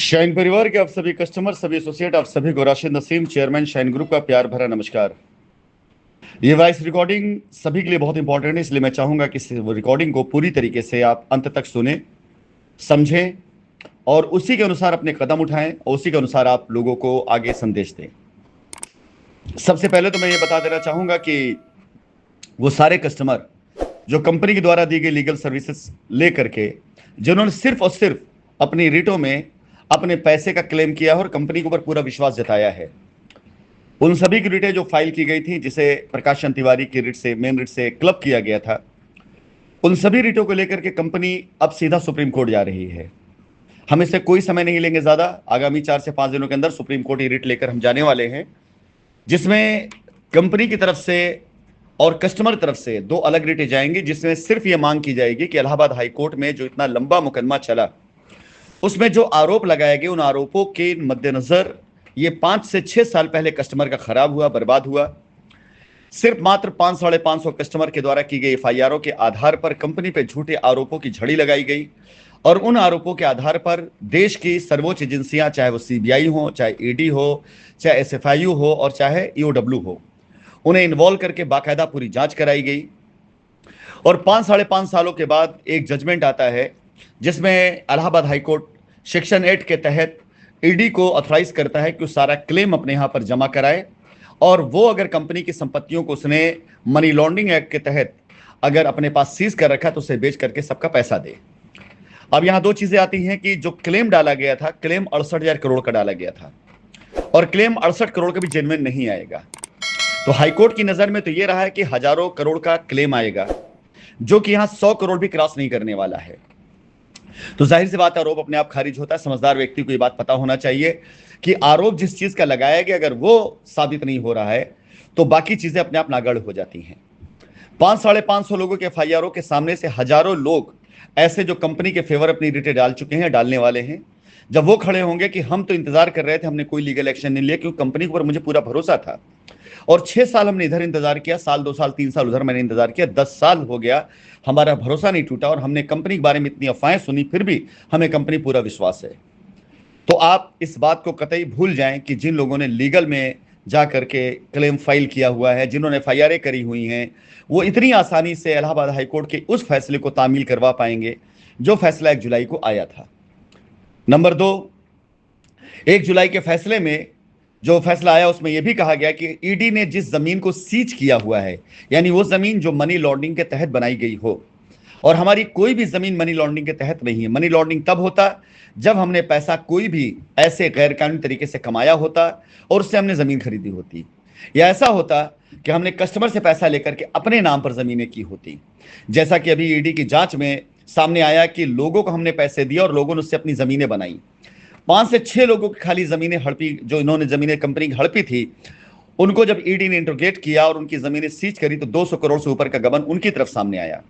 Shine परिवार के आप सभी कस्टमर, सभी एसोसिएट, आप सभी को Rashid Naseem, chairman shine group का प्यार भरा नमस्कार। ये वॉइस रिकॉर्डिंग सभी के लिए बहुत इंपॉर्टेंट है, इसलिए मैं चाहूंगा कि इस रिकॉर्डिंग को पूरी तरीके से आप अंत तक सुने, समझें और उसी के अनुसार अपने कदम उठाएं और उसी के अनुसार आप लोगों को आगे संदेश दें। सबसे पहले तो मैं ये बता देना चाहूंगा कि वो सारे कस्टमर जो कंपनी के द्वारा दी गई लीगल सर्विसेज लेकर के जिन्होंने सिर्फ और सिर्फ अपनी रिटों में अपने पैसे का क्लेम किया है और कंपनी के ऊपर पूरा विश्वास जताया है, उन सभी की रिटें जो फाइल की गई थी, जिसे प्रकाश चंद तिवारी की रिट से, मेन रिट से क्लब किया गया था, उन सभी रिटों को लेकर के कंपनी अब सीधा सुप्रीम कोर्ट जा रही है। हम इससे कोई समय नहीं लेंगे ज्यादा। आगामी 4 से 5 दिनों के अंदर सुप्रीम कोर्ट ये रिट लेकर हम जाने वाले हैं, जिसमें कंपनी की तरफ से और कस्टमर तरफ से दो अलग रिटें जाएंगी, जिसमें सिर्फ ये मांग की जाएगी कि इलाहाबाद हाईकोर्ट में जो इतना लंबा मुकदमा चला, उसमें जो आरोप लगाए गए, उन आरोपों के मद्देनजर ये 5 से 6 साल पहले कस्टमर का खराब हुआ, बर्बाद हुआ। सिर्फ मात्र 500-550 कस्टमर के द्वारा की गई एफआईआरों के आधार पर कंपनी पे झूठे आरोपों की झड़ी लगाई गई और उन आरोपों के आधार पर देश की सर्वोच्च एजेंसियां, चाहे वो सीबीआई हो, चाहे ईडी हो, चाहे एसएफआईयू हो और चाहे ईओडब्ल्यू हो, उन्हें इन्वॉल्व करके बाकायदा पूरी जांच कराई गई। और 5-5.5 सालों के बाद एक जजमेंट आता है, जिसमें इलाहाबाद हाईकोर्ट सेक्शन 8 के तहत ईडी को ऑथराइज करता है कि वो सारा क्लेम अपने यहां पर जमा कराए और वो अगर कंपनी की संपत्तियों को उसने मनी लॉन्ड्रिंग एक्ट के तहत अगर अपने पास सीज कर रखा तो उसे बेच करके सबका पैसा दे। अब यहां दो चीजें आती हैं कि जो क्लेम डाला गया था, क्लेम 68,000 करोड़ का डाला गया था और क्लेम 68 करोड़ का भी जेन्युइन नहीं आएगा। तो हाईकोर्ट की नजर में तो यह रहा है कि हजारों करोड़ का क्लेम आएगा, जो कि यहां 100 करोड़ भी क्रॉस नहीं करने वाला है। तो जाहिर सी बात है, आरोप अपने आप खारिज होता है। समझदार व्यक्ति को यह बात पता होना चाहिए कि आरोप जिस चीज का लगाया गया, अगर वो साबित नहीं हो रहा है तो बाकी चीजें अपने आप नागड़ हो जाती हैं। 500-550 लोगों के एफआईआरों के सामने से हजारों लोग ऐसे जो कंपनी के फेवर अपनी रिटें डाल चुके हैं, डालने वाले हैं, जब वो खड़े होंगे कि हम तो इंतजार कर रहे थे, हमने कोई लीगल एक्शन नहीं लिया क्योंकि कंपनी के ऊपर मुझे पूरा भरोसा था और 6 साल हमने इधर इंतजार किया, साल 2 साल 3 साल उधर मैंने इंतजार किया, 10 साल हो गया, हमारा भरोसा नहीं टूटा और हमने कंपनी के बारे में इतनी अफवाहें सुनी, फिर भी हमें कंपनी पूरा विश्वास है। तो आप इस बात को कतई भूल जाएं कि जिन लोगों ने लीगल में जा करके क्लेम फाइल किया हुआ है, जिन्होंने एफआईआरें करी हुई हैं, वो इतनी आसानी से इलाहाबाद हाईकोर्ट के उस फैसले को तामील करवा पाएंगे जो फैसला 1 जुलाई को आया था। नंबर 2, 1 जुलाई के फैसले में जो फैसला आया उसमें यह भी कहा गया कि ईडी ने जिस जमीन को सीज किया हुआ है, यानी वो जमीन जो मनी लॉन्ड्रिंग के तहत बनाई गई हो, और हमारी कोई भी जमीन मनी लॉन्ड्रिंग के तहत नहीं है। मनी लॉन्ड्रिंग तब होता जब हमने पैसा कोई भी ऐसे गैरकानूनी तरीके से कमाया होता और उससे हमने जमीन खरीदी होती, या ऐसा होता कि हमने कस्टमर से पैसा लेकर के अपने नाम पर जमीनें की होती। जैसा कि अभी ईडी की जांच में सामने आया कि लोगों को हमने पैसे दिए और लोगों ने उससे अपनी जमीनें बनाई। 5 से 6 लोगों की खाली जमीनें हड़पी, जो इन्होंने जमीनें कंपनी की हड़पी थी, उनको जब ईडी ने इंट्रोगेट किया और उनकी जमीनें सीज करी तो 200 करोड़ से ऊपर का गबन उनकी तरफ सामने आया।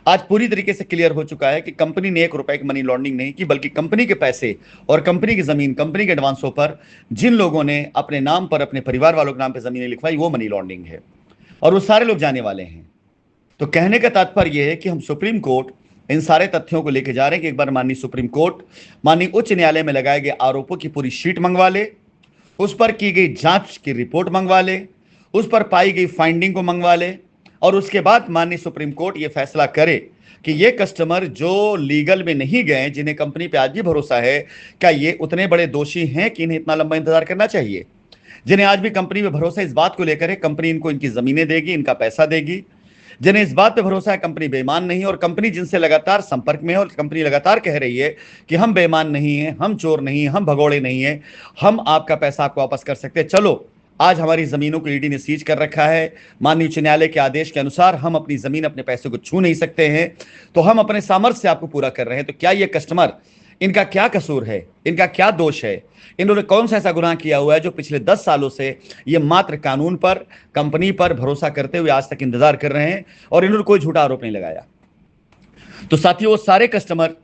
आज पूरी तरीके से क्लियर हो चुका है कि कंपनी ने 1 रुपए की मनी लॉन्ड्रिंग नहीं की, बल्कि कंपनी के पैसे और कंपनी की जमीन, कंपनी के एडवांसों पर जिन लोगों ने अपने नाम पर, अपने परिवार वालों के नाम पर जमीनें लिखवाई, वो मनी लॉन्ड्रिंग है और वो सारे लोग जाने वाले हैं। तो कहने का तात्पर्य यह है कि हम सुप्रीम कोर्ट इन सारे तथ्यों को लेकर जा रहे हैं कि एक बार माननीय सुप्रीम कोर्ट, माननीय उच्च न्यायालय में लगाए गए आरोपों की पूरी शीट मंगवा ले, उस पर की गई जांच की रिपोर्ट मंगवा ले, उस पर पाई गई फाइंडिंग को मंगवा ले और उसके बाद माननीय सुप्रीम कोर्ट यह फैसला करे कि ये कस्टमर जो लीगल में नहीं गए, जिन्हें कंपनी पे आज भी भरोसा है, क्या ये उतने बड़े दोषी हैं कि इन्हें इतना लंबा इंतजार करना चाहिए? जिन्हें आज भी कंपनी पे भरोसा इस बात को लेकर है कंपनी इनको इनकी जमीनें देगी, इनका पैसा देगी, जिन्हें इस बात पे भरोसा है कंपनी बेईमान नहीं है और कंपनी जिनसे लगातार संपर्क में है और कंपनी लगातार कह रही है कि हम बेईमान नहीं हैं, हम चोर नहीं हैं, हम भगोड़े नहीं हैं, हम आपका पैसा आपको वापस कर सकते हैं। चलो, आज हमारी जमीनों को ईडी ने सीज कर रखा है, माननीय उच्च न्यायालय के आदेश के अनुसार हम अपनी जमीन, अपने पैसे को छू नहीं सकते हैं, तो हम अपने सामर्थ्य से आपको पूरा कर रहे हैं। तो क्या ये कस्टमर, इनका क्या कसूर है, इनका क्या दोष है, इन्होंने कौन सा ऐसा गुनाह किया हुआ है जो पिछले 10 सालों से ये मात्र कानून पर, कंपनी पर भरोसा करते हुए आज तक इंतजार कर रहे हैं और इन्होंने कोई झूठा आरोप नहीं लगाया? तो साथियों, वो सारे कस्टमर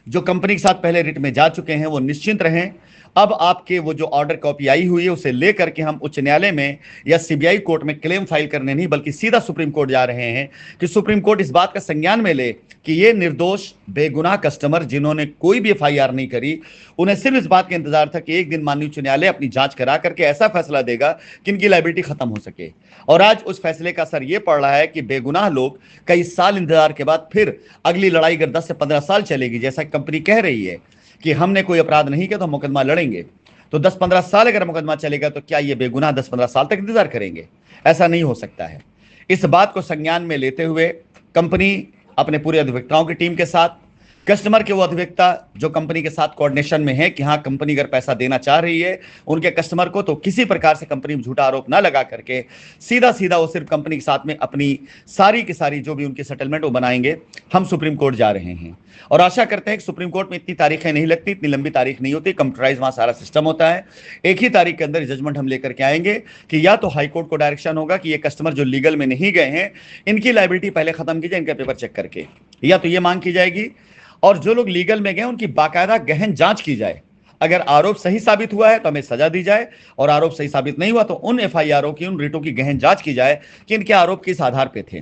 जो कंपनी के साथ पहले रिट में जा चुके हैं वो निश्चिंत रहें अब आपके वो जो ऑर्डर कॉपी आई हुई है उसे लेकर के हम उच्च न्यायालय में या सीबीआई कोर्ट में क्लेम फाइल करने नहीं, बल्कि सीधा सुप्रीम कोर्ट जा रहे हैं कि सुप्रीम कोर्ट इस बात का संज्ञान में ले कि ये निर्दोष बेगुनाह कस्टमर जिन्होंने कोई भी एफआईआर नहीं करी, उन्हें सिर्फ इस बात का इंतजार था कि एक दिन माननीय उच्च न्यायालय अपनी जांच करा करके ऐसा फैसला देगा कि इनकी लायबिलिटी खत्म हो सके। और आज उस फैसले का असर यह पड़ रहा है कि बेगुनाह लोग कई साल इंतजार के बाद फिर अगली लड़ाई अगर 10 से 15 साल चलेगी, जैसा कंपनी कह रही है कि हमने कोई अपराध नहीं किया तो हम मुकदमा लड़ेंगे, तो 10-15 साल अगर मुकदमा चलेगा तो क्या ये बेगुनाह 10-15 साल तक इंतजार करेंगे? ऐसा नहीं हो सकता है। इस बात को संज्ञान में लेते हुए कंपनी अपने पूरे अधिवक्ताओं की टीम के साथ, कस्टमर के वो अधिवक्ता जो कंपनी के साथ कोऑर्डिनेशन में है कि हाँ कंपनी अगर पैसा देना चाह रही है उनके कस्टमर को, तो किसी प्रकार से कंपनी में झूठा आरोप ना लगा करके सीधा सीधा वो सिर्फ कंपनी के साथ में अपनी सारी की सारी जो भी उनकी सेटलमेंट वो बनाएंगे। हम सुप्रीम कोर्ट जा रहे हैं और आशा करते हैं कि सुप्रीम कोर्ट में इतनी तारीखें नहीं लगती, इतनी लंबी तारीख नहीं होती, कंप्यूटराइज वहां सारा सिस्टम होता है। एक ही तारीख के अंदर जजमेंट हम लेकर के आएंगे कि या तो हाईकोर्ट को डायरेक्शन होगा कि ये कस्टमर जो लीगल में नहीं गए हैं इनकी लायबिलिटी पहले खत्म की जाए, इनका पेपर चेक करके, या तो ये मांग की जाएगी, और जो लोग लीगल में गए उनकी बाकायदा गहन जांच की जाए। अगर आरोप सही साबित हुआ है तो हमें सजा दी जाए, और आरोप सही साबित नहीं हुआ तो उन एफआईआरों की, उन रिटों की गहन जांच की जाए कि इनके आरोप किस आधार पे थे,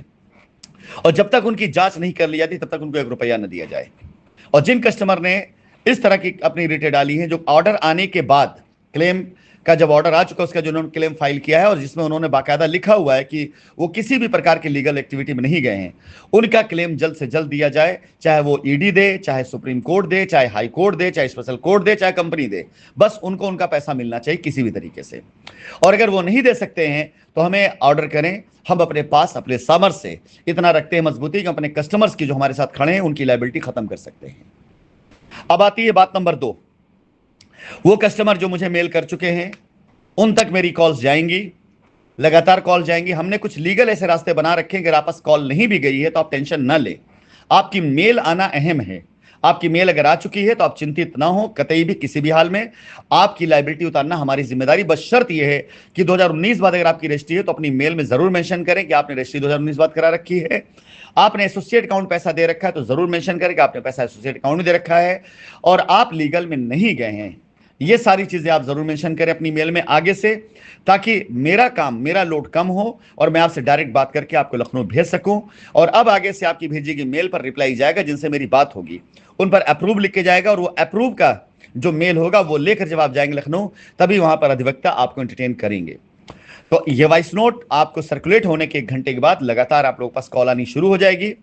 और जब तक उनकी जांच नहीं कर ली जाती तब तक उनको 1 रुपया न दिया जाए। और जिन कस्टमर ने इस तरह की अपनी रिटें डाली हैं, जो ऑर्डर आने के बाद, क्लेम का जब ऑर्डर आ चुका उसका जो उन्होंने क्लेम फाइल किया है और जिसमें उन्होंने बाकायदा लिखा हुआ है कि वो किसी भी प्रकार की लीगल एक्टिविटी में नहीं गए हैं, उनका क्लेम जल्द से जल्द दिया जाए। चाहे वो ईडी दे, चाहे सुप्रीम कोर्ट दे, चाहे हाई कोर्ट दे, चाहे स्पेशल कोर्ट दे, चाहे कंपनी दे, बस उनको उनका पैसा मिलना चाहिए किसी भी तरीके से। और अगर वो नहीं दे सकते हैं तो हमें ऑर्डर करें, हम अपने पास अपने सामर्थ्य से इतना रखते हैं मजबूती कि अपने कस्टमर्स की जो हमारे साथ खड़े हैं उनकी लायबिलिटी खत्म कर सकते हैं। अब आती है बात नंबर 2, वो कस्टमर जो मुझे मेल कर चुके हैं उन तक मेरी कॉल्स जाएंगी, लगातार कॉल जाएंगी। हमने कुछ लीगल ऐसे रास्ते बना रखे हैं, अगर आपस कॉल नहीं भी गई है तो आप टेंशन ना ले, आपकी मेल आना अहम है। आपकी मेल अगर आ चुकी है तो आप चिंतित ना हो कतई भी, किसी भी हाल में। आपकी लायबिलिटी उतारना हमारी जिम्मेदारी, बस शर्त यह है कि 2019 बाद अगर आपकी रजिस्ट्री है तो अपनी मेल में जरूर मेंशन करें कि आपने रजिस्ट्री 2019 बाद करा रखी है। आपने एसोसिएट अकाउंट पैसा दे रखा है तो जरूर मेंशन करें कि आपने पैसा एसोसिएट अकाउंट में दे रखा है, और आप लीगल में नहीं गए हैं। ये सारी चीजें आप जरूर मेंशन करें अपनी मेल में आगे से, ताकि मेरा काम, मेरा लोड कम हो और मैं आपसे डायरेक्ट बात करके आपको लखनऊ भेज सकूं। और अब आगे से आपकी भेजी गई मेल पर रिप्लाई जाएगा, जिनसे मेरी बात होगी उन पर अप्रूव लिख के जाएगा, और वो अप्रूव का जो मेल होगा वो लेकर जब आप जाएंगे लखनऊ, तभी वहां पर अधिवक्ता आपको एंटरटेन करेंगे। तो ये वॉइस नोट आपको सर्कुलेट होने के 1 घंटे के बाद लगातार आप लोगों के पास कॉल आनी शुरू हो जाएगी,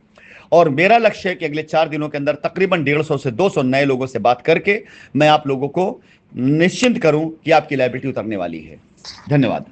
और मेरा लक्ष्य है कि अगले 4 दिनों के अंदर तकरीबन 150 से 200 नए लोगों से बात करके मैं आप लोगों को निश्चिंत करूं कि आपकी लायबिलिटी उतरने वाली है। धन्यवाद।